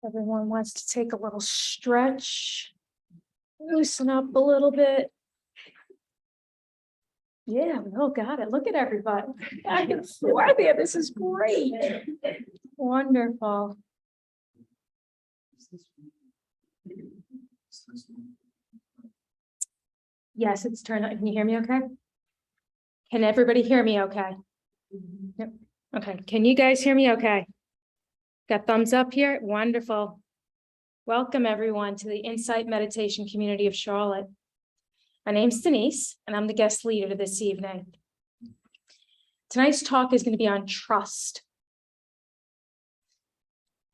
Everyone wants to take a little stretch, loosen up a little bit. Yeah, we all got it. Look at everybody. Back and forth there. This is great. Wonderful. Yes, it's turned on. Can you hear me okay? Can everybody hear me okay? Yep. Okay. Can you guys hear me okay? Got thumbs up here? Wonderful. Welcome everyone to the Insight Meditation Community of Charlotte. My name's Denise, and I'm the guest leader this evening. Tonight's talk is going to be on trust.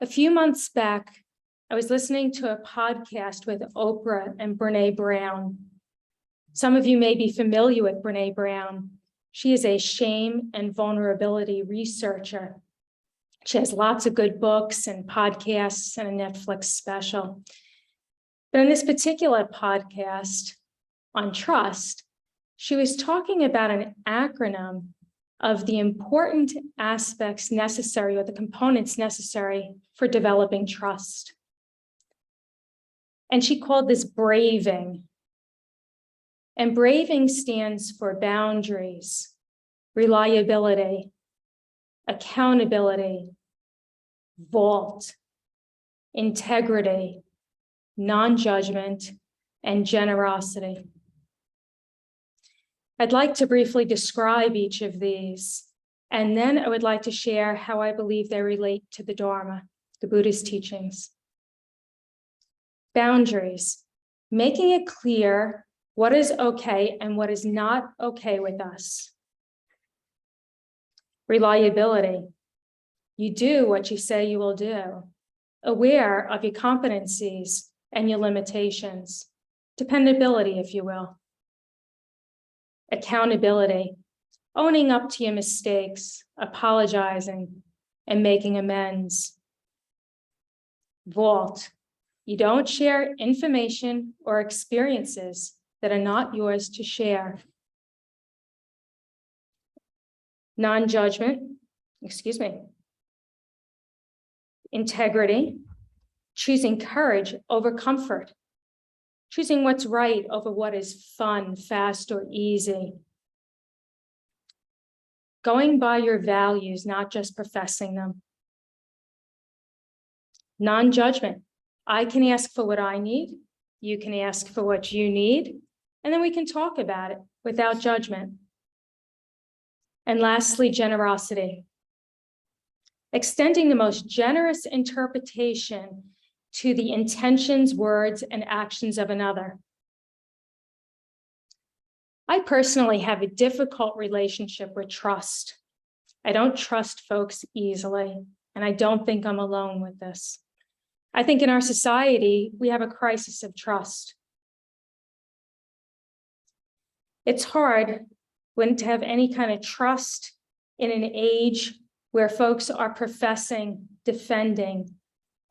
A few months back, I was listening to a podcast with Oprah and Brene Brown. Some of you may be familiar with Brene Brown. She is a shame and vulnerability researcher. She has lots of good books and podcasts and a Netflix special. But in this particular podcast on trust, she was talking about an acronym of the important aspects necessary or the components necessary for developing trust. And she called this braving. And braving stands for boundaries, reliability, accountability, vault, integrity, non-judgment, and generosity. I'd like to briefly describe each of these, and then I would like to share how I believe they relate to the Dharma, the Buddhist teachings. Boundaries, making it clear what is okay and what is not okay with us. Reliability, you do what you say you will do, aware of your competencies and your limitations, dependability, if you will. Accountability, owning up to your mistakes, apologizing, and making amends. Vault, you don't share information or experiences that are not yours to share. Non-judgment, integrity, choosing courage over comfort, choosing what's right over what is fun, fast, or easy. Going by your values, not just professing them. Non-judgment, I can ask for what I need, you can ask for what you need, and then we can talk about it without judgment. And lastly, generosity. Extending the most generous interpretation to the intentions, words, and actions of another. I personally have a difficult relationship with trust. I don't trust folks easily, and I don't think I'm alone with this. I think in our society, we have a crisis of trust. It's hard to have any kind of trust in an age where folks are professing, defending,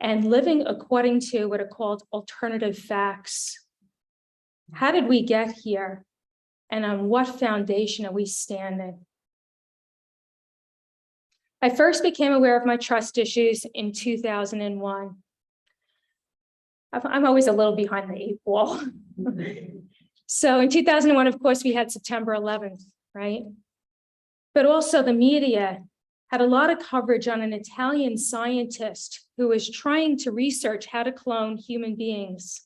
and living according to what are called alternative facts. How did we get here? And on what foundation are we standing? I first became aware of my trust issues in 2001. I'm always a little behind the eight ball. So in 2001, of course, we had September 11th, right? But also the media had a lot of coverage on an Italian scientist who was trying to research how to clone human beings.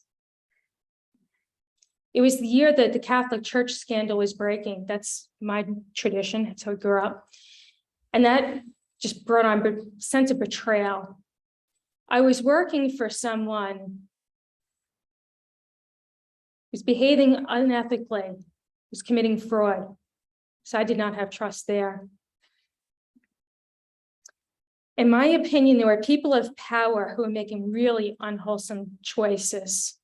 It was the year that the Catholic Church scandal was breaking. That's my tradition, that's how I grew up. And that just brought on a sense of betrayal. I was working for someone who's behaving unethically, who's committing fraud. So I did not have trust there. In my opinion, there were people of power who were making really unwholesome choices.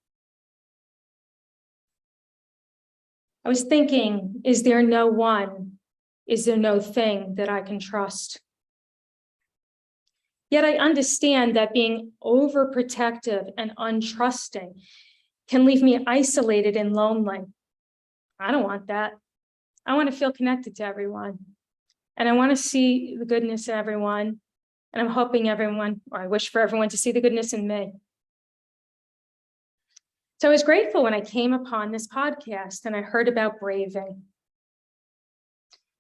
I was thinking, is there no one, is there no thing that I can trust? Yet I understand that being overprotective and untrusting can leave me isolated and lonely. I don't want that. I want to feel connected to everyone. And I want to see the goodness in everyone And I'm hoping everyone, or I wish for everyone to see the goodness in me. So I was grateful when I came upon this podcast and I heard about braving.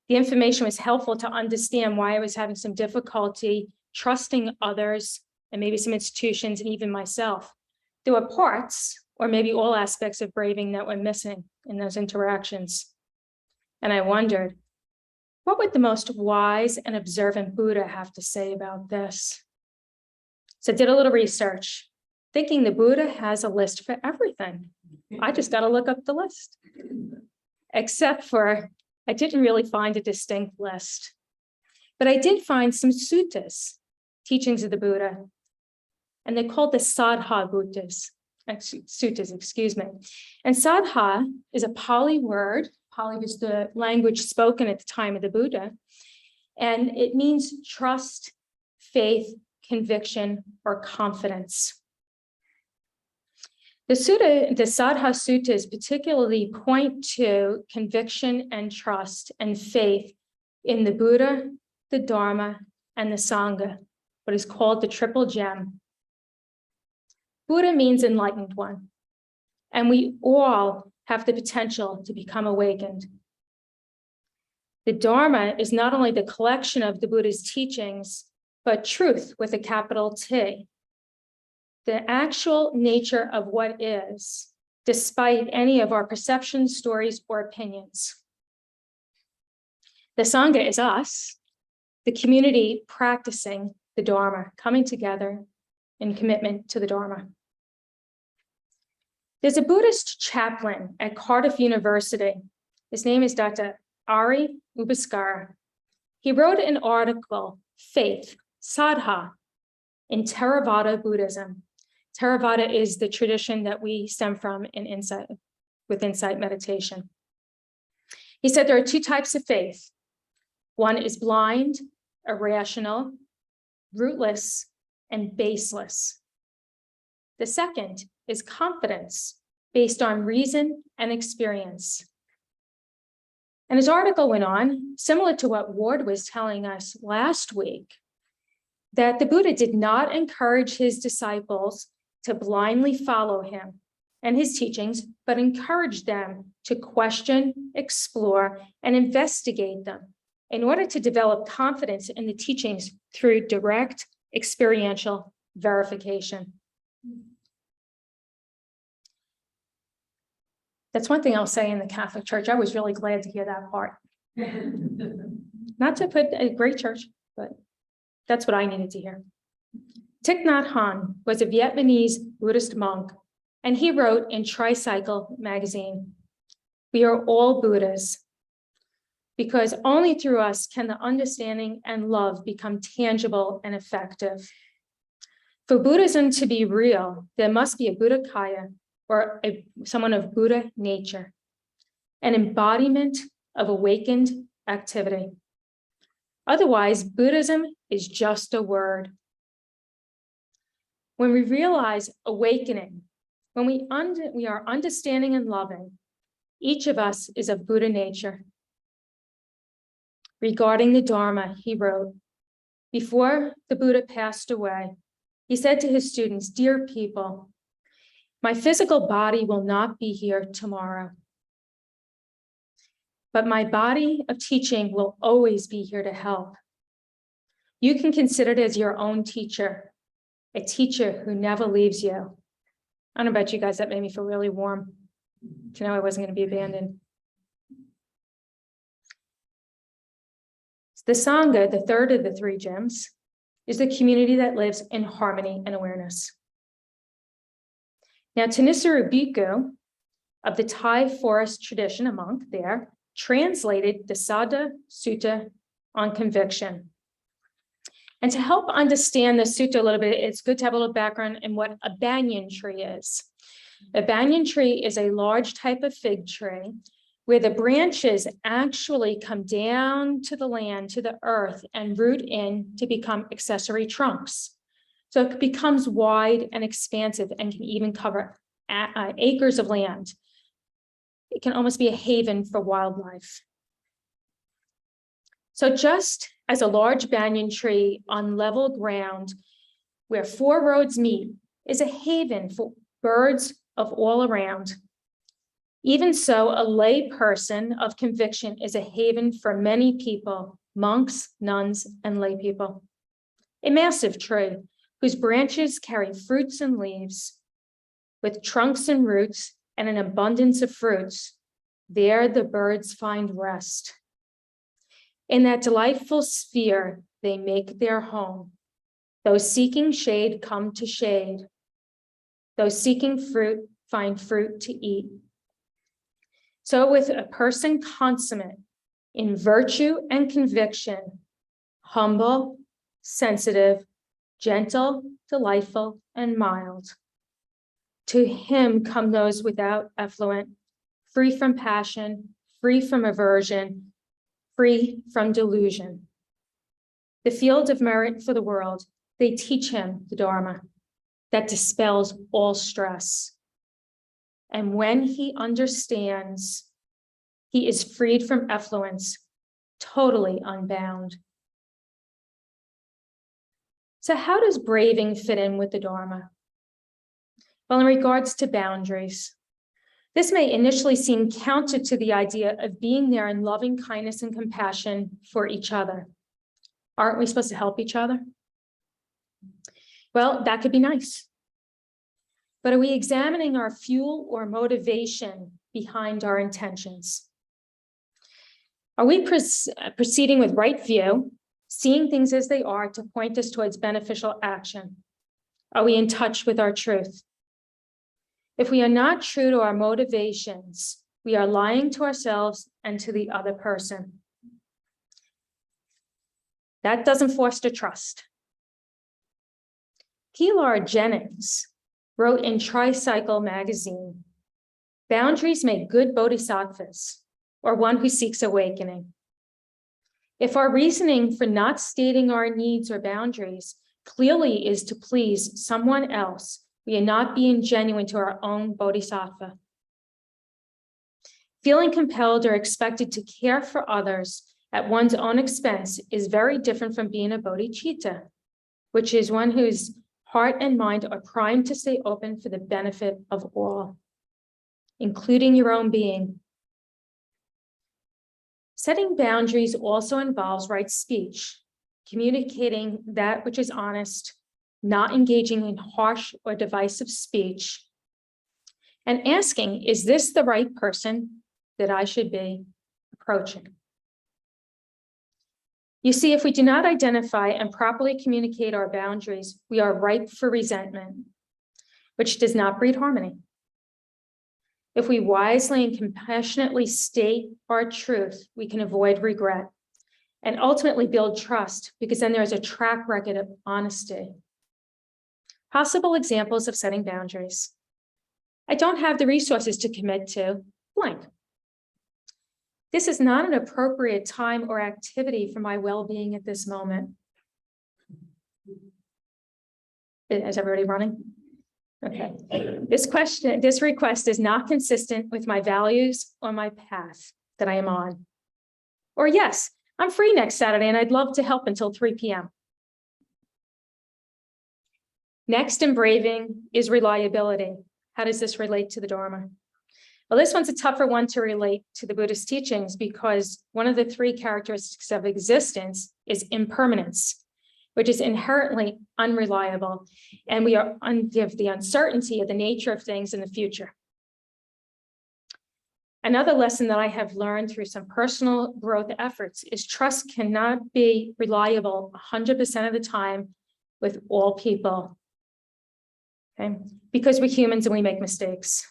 The information was helpful to understand why I was having some difficulty trusting others and maybe some institutions and even myself. There were parts, or maybe all aspects of braving that were missing in those interactions. And I wondered, what would the most wise and observant Buddha have to say about this? So I did a little research, thinking the Buddha has a list for everything. I just got to look up the list. Except for, I didn't really find a distinct list. But I did find some suttas, teachings of the Buddha, and they're called the Sadha suttas, excuse me. And Sadha is a Pali word. Pali was the language spoken at the time of the Buddha. And it means trust, faith, conviction, or confidence. The Sadha suttas particularly point to conviction and trust and faith in the Buddha, the Dharma, and the Sangha, what is called the triple gem. Buddha means enlightened one, and we all have the potential to become awakened. The Dharma is not only the collection of the Buddha's teachings, but truth with a capital T. The actual nature of what is, despite any of our perceptions, stories, or opinions. The Sangha is us, the community practicing the Dharma, coming together in commitment to the Dharma. There's a Buddhist chaplain at Cardiff University. His name is Dr. Ari Ubaskara. He wrote an article, Faith, Sadha, in Theravada Buddhism. Theravada is the tradition that we stem from in insight meditation. He said there are two types of faith. One is blind, irrational, rootless, and baseless. The second is confidence based on reason and experience. And his article went on, similar to what Ward was telling us last week, that the Buddha did not encourage his disciples to blindly follow him and his teachings, but encouraged them to question, explore, and investigate them in order to develop confidence in the teachings through direct experiential verification. That's one thing I'll say in the Catholic Church. I was really glad to hear that part. Not to put a great church, but that's what I needed to hear. Thich Nhat Hanh was a Vietnamese Buddhist monk, and he wrote in Tricycle magazine, "We are all Buddhas, because only through us can the understanding and love become tangible and effective. For Buddhism to be real, there must be a Buddhakaya, or someone of Buddha nature, an embodiment of awakened activity. Otherwise, Buddhism is just a word." When we realize awakening, when we are understanding and loving, each of us is of Buddha nature. Regarding the Dharma, he wrote, before the Buddha passed away, he said to his students, "Dear people, my physical body will not be here tomorrow, but my body of teaching will always be here to help. You can consider it as your own teacher, a teacher who never leaves you." I don't know about you guys, that made me feel really warm to know I wasn't going to be abandoned. The Sangha, the third of the three gems, is the community that lives in harmony and awareness. Now, Thanissaro Bhikkhu of the Thai forest tradition, a monk there, translated the Sadha Sutta on conviction. And to help understand the sutta a little bit, it's good to have a little background in what a banyan tree is. A banyan tree is a large type of fig tree where the branches actually come down to the land, to the earth, and root in to become accessory trunks. So it becomes wide and expansive and can even cover acres of land. It can almost be a haven for wildlife. So just as a large banyan tree on level ground where four roads meet is a haven for birds of all around. Even so, a lay person of conviction is a haven for many people, monks, nuns, and lay people. A massive tree whose branches carry fruits and leaves, with trunks and roots and an abundance of fruits. There the birds find rest. In that delightful sphere, they make their home. Those seeking shade come to shade. Those seeking fruit find fruit to eat. So with a person consummate in virtue and conviction, humble, sensitive, gentle, delightful, and mild, to him come those without effluent, free from passion, free from aversion, free from delusion. The field of merit for the world, they teach him the Dharma that dispels all stress. And when he understands, he is freed from effluence, totally unbound. So how does braving fit in with the Dharma? Well, in regards to boundaries, this may initially seem counter to the idea of being there in loving kindness and compassion for each other. Aren't we supposed to help each other? Well, that could be nice. But are we examining our fuel or motivation behind our intentions? Are we proceeding with right view, seeing things as they are to point us towards beneficial action? Are we in touch with our truth? If we are not true to our motivations, we are lying to ourselves and to the other person. That doesn't foster trust. Pilar Jennings wrote in Tricycle magazine, boundaries make good bodhisattvas, or one who seeks awakening. If our reasoning for not stating our needs or boundaries clearly is to please someone else, we are not being genuine to our own bodhisattva. Feeling compelled or expected to care for others at one's own expense is very different from being a bodhicitta, which is one whose heart and mind are primed to stay open for the benefit of all, including your own being. Setting boundaries also involves right speech, communicating that which is honest, not engaging in harsh or divisive speech, and asking, is this the right person that I should be approaching? You see, if we do not identify and properly communicate our boundaries, we are ripe for resentment, which does not breed harmony. If we wisely and compassionately state our truth, we can avoid regret and ultimately build trust, because then there's a track record of honesty. Possible examples of setting boundaries. I don't have the resources to commit to blank. This is not an appropriate time or activity for my well-being at this moment. Is everybody running? Okay. This request is not consistent with my values or my path that I am on. Or yes, I'm free next Saturday and I'd love to help until 3 p.m. Next in braving is reliability. How does this relate to the Dharma? Well, this one's a tougher one to relate to the Buddhist teachings because one of the three characteristics of existence is impermanence, which is inherently unreliable, and we are under the uncertainty of the nature of things in the future. Another lesson that I have learned through some personal growth efforts is trust cannot be reliable 100% of the time with all people, okay? Because we're humans and we make mistakes.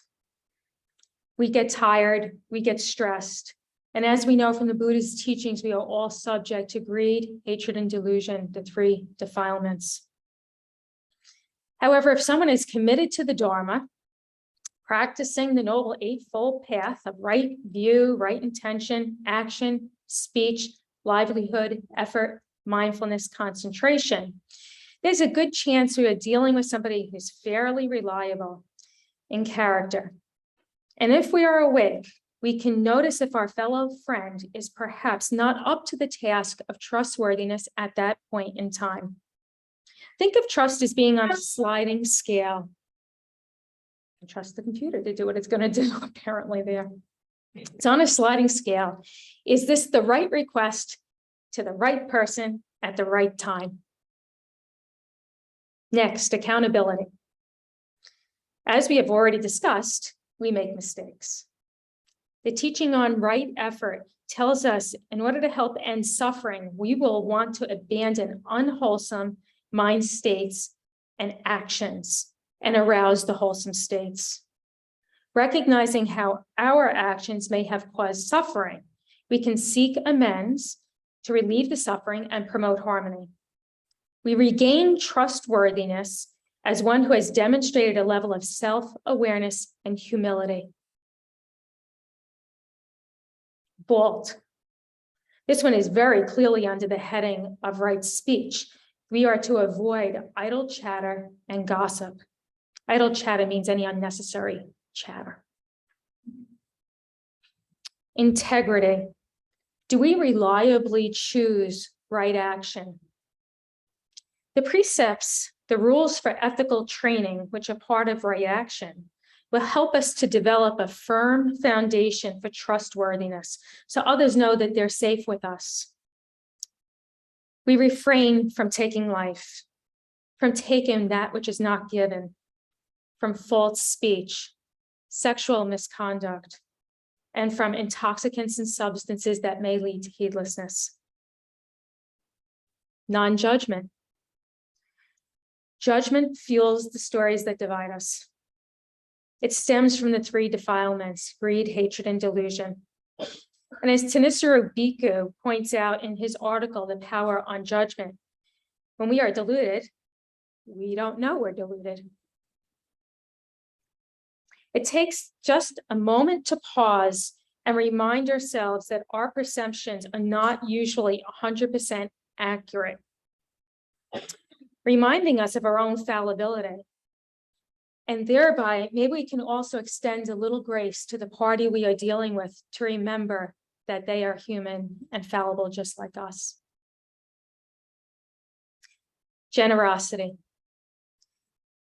We get tired, we get stressed. And as we know from the Buddha's teachings, we are all subject to greed, hatred, and delusion, the three defilements. However, if someone is committed to the Dharma, practicing the Noble Eightfold Path of right view, right intention, action, speech, livelihood, effort, mindfulness, concentration, there's a good chance we are dealing with somebody who's fairly reliable in character. And if we are awake, we can notice if our fellow friend is perhaps not up to the task of trustworthiness at that point in time. Think of trust as being on a sliding scale. And trust the computer to do what it's going to do, apparently there. It's on a sliding scale. Is this the right request to the right person at the right time? Next, accountability. As we have already discussed, we make mistakes. The teaching on right effort tells us in order to help end suffering, we will want to abandon unwholesome mind states and actions and arouse the wholesome states. Recognizing how our actions may have caused suffering, we can seek amends to relieve the suffering and promote harmony. We regain trustworthiness as one who has demonstrated a level of self-awareness and humility. Fault. This one is very clearly under the heading of right speech. We are to avoid idle chatter and gossip. Idle chatter means any unnecessary chatter. Integrity. Do we reliably choose right action? The precepts, the rules for ethical training, which are part of right action, will help us to develop a firm foundation for trustworthiness so others know that they're safe with us. We refrain from taking life, from taking that which is not given, from false speech, sexual misconduct, and from intoxicants and substances that may lead to heedlessness. Non-judgment. Judgment fuels the stories that divide us. It stems from the three defilements: greed, hatred, and delusion. And as Tanisaro Bhikkhu points out in his article, The Power on Judgment, when we are deluded, we don't know we're deluded. It takes just a moment to pause and remind ourselves that our perceptions are not usually 100% accurate, reminding us of our own fallibility. And thereby, maybe we can also extend a little grace to the party we are dealing with to remember that they are human and fallible just like us. Generosity.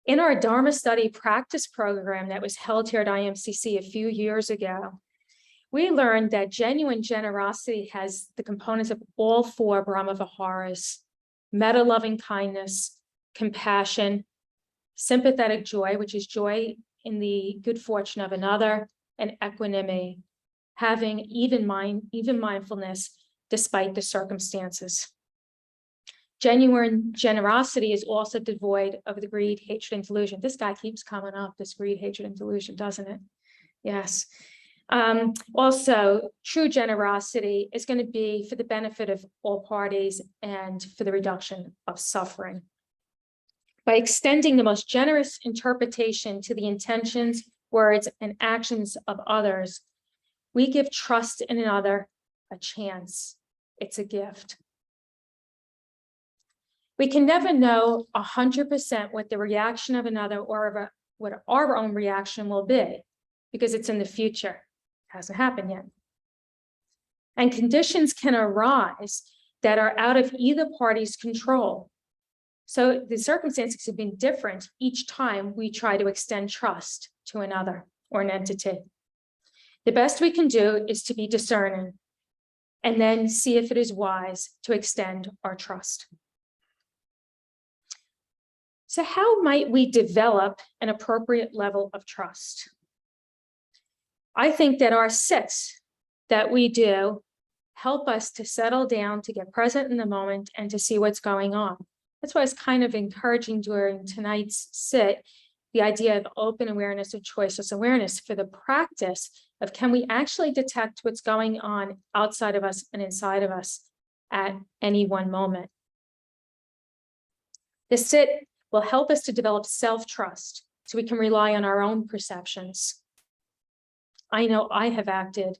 In our Dharma study practice program that was held here at IMCC a few years ago, we learned that genuine generosity has the components of all four Brahma Viharas: metta, loving kindness, compassion, sympathetic joy, which is joy in the good fortune of another, and equanimity, having even mindfulness despite the circumstances. Genuine generosity is also devoid of the greed, hatred, and delusion. This guy keeps coming up, this greed, hatred, and delusion, doesn't it? Yes. Also, true generosity is going to be for the benefit of all parties and for the reduction of suffering. By extending the most generous interpretation to the intentions, words, and actions of others, we give trust in another a chance. It's a gift. We can never know 100% what the reaction of another or what our own reaction will be, because it's in the future. It hasn't happened yet. And conditions can arise that are out of either party's control. So the circumstances have been different each time we try to extend trust to another or an entity. The best we can do is to be discerning and then see if it is wise to extend our trust. So how might we develop an appropriate level of trust? I think that our sits that we do help us to settle down, to get present in the moment, and to see what's going on. That's why I was kind of encouraging during tonight's sit, the idea of open awareness of choiceless awareness for the practice of, can we actually detect what's going on outside of us and inside of us at any one moment? The sit will help us to develop self-trust so we can rely on our own perceptions. I know I have acted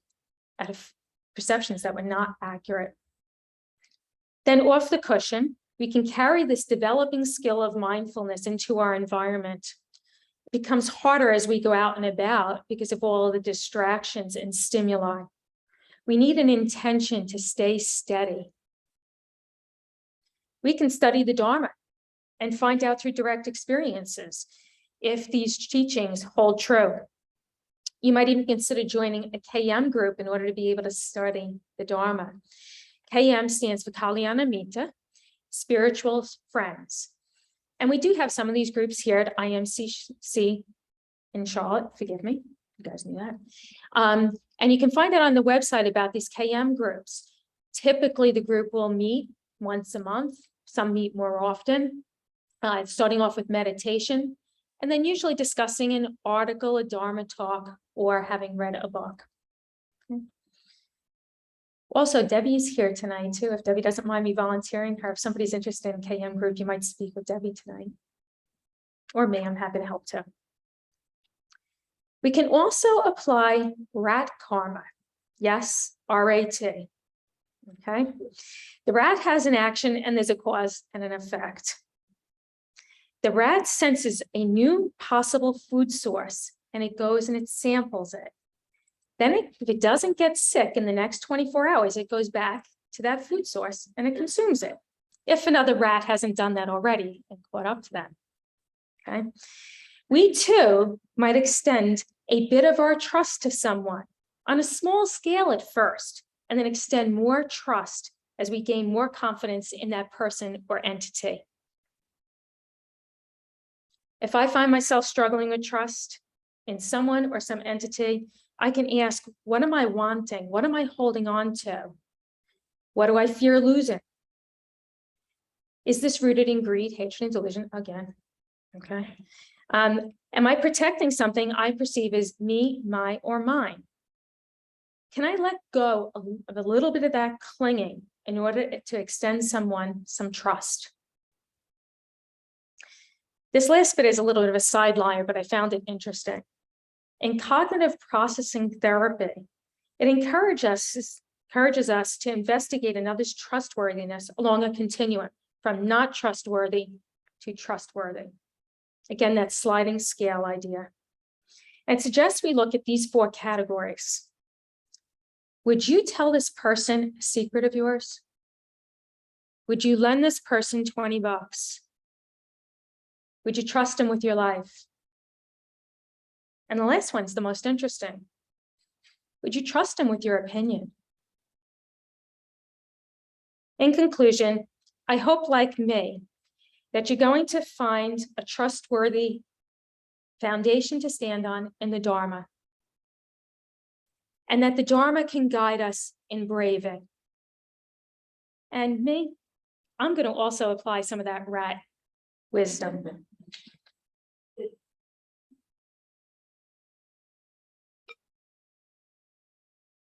out of perceptions that were not accurate. Then off the cushion, we can carry this developing skill of mindfulness into our environment. becomes harder as we go out and about because of all of the distractions and stimuli. We need an intention to stay steady. We can study the Dharma and find out through direct experiences if these teachings hold true. You might even consider joining a KM group in order to be able to study the Dharma. KM stands for Kalyana Mita, spiritual friends. And we do have some of these groups here at IMCC in Charlotte, forgive me, you guys knew that. And you can find out on the website about these KM groups. Typically, the group will meet once a month. Some meet more often, starting off with meditation, and then usually discussing an article, a Dharma talk, or having read a book. Okay. Also, Debbie's here tonight too. If Debbie doesn't mind me volunteering her, if somebody's interested in KM group, you might speak with Debbie tonight. Or me, I'm happy to help too. We can also apply rat karma. Yes, R-A-T. Okay. The rat has an action and there's a cause and an effect. The rat senses a new possible food source and it goes and it samples it. Then if it doesn't get sick in the next 24 hours, it goes back to that food source and it consumes it. If another rat hasn't done that already and caught up to them. Okay. We too might extend a bit of our trust to someone on a small scale at first, and then extend more trust as we gain more confidence in that person or entity. If I find myself struggling with trust in someone or some entity, I can ask, what am I wanting? What am I holding on to? What do I fear losing? Is this rooted in greed, hatred, and delusion? Again, okay. Am I protecting something I perceive as me, my, or mine? Can I let go of a little bit of that clinging in order to extend someone some trust? This last bit is a little bit of a sideline, but I found it interesting. In cognitive processing therapy, it encourages us to investigate another's trustworthiness along a continuum from not trustworthy to trustworthy. Again, that sliding scale idea. And suggests we look at these 4 categories. Would you tell this person a secret of yours? Would you lend this person 20 bucks? Would you trust him with your life? And the last one's the most interesting. Would you trust him with your opinion? In conclusion, I hope, like me, that you're going to find a trustworthy foundation to stand on in the Dharma, and that the Dharma can guide us in braving. And me, I'm going to also apply some of that rat wisdom.